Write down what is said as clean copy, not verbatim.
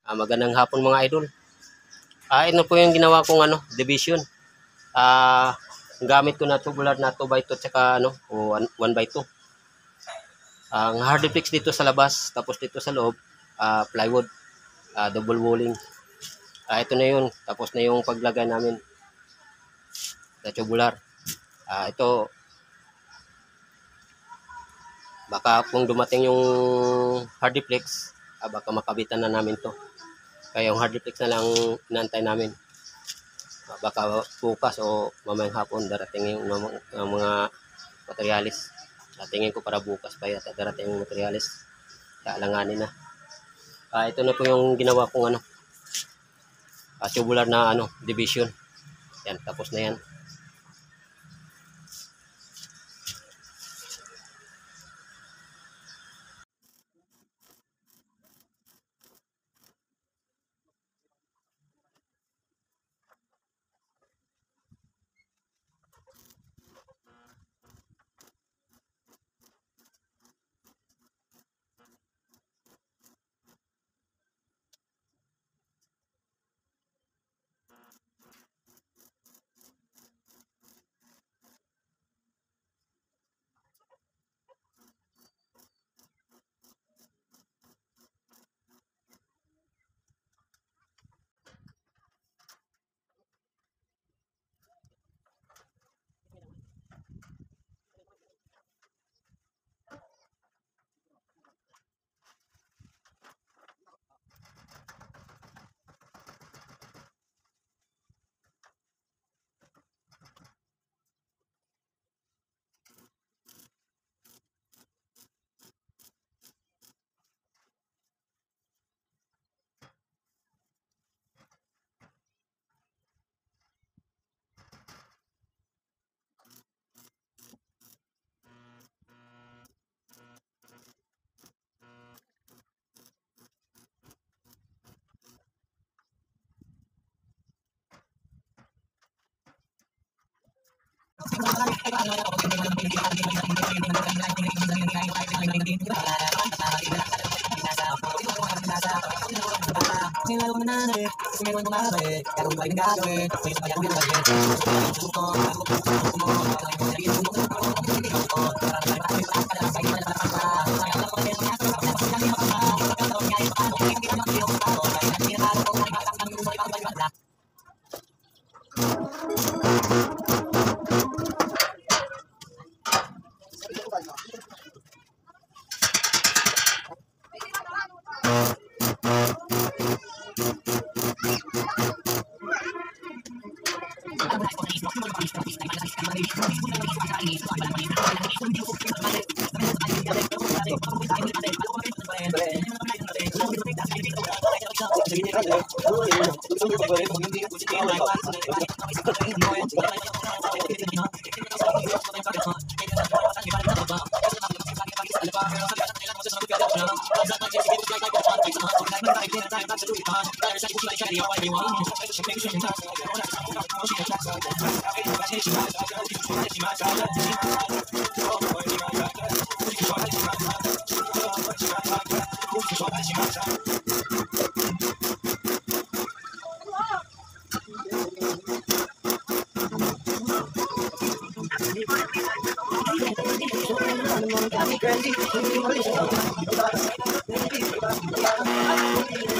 Magandang hapon mga idol. Ito po yung ginawa kong division. Gamit ko na tubular na 2x2 at saka 1x2. Ang hardiplex dito sa labas, tapos dito sa loob, plywood, double walling. Ito na yun, tapos na yung paglagay namin sa tubular. Ito, baka kung dumating yung hardiplex, baka makabitan na namin to. Kaya yung hardiplex na lang inantay namin. Baka bukas o mamayang hapon darating yung mga materialis. Tingin ko para bukas pa yata darating yung materialis. Kailanganin na. Ito na po yung ginawa kong tubular na division. Yan, tapos na yan.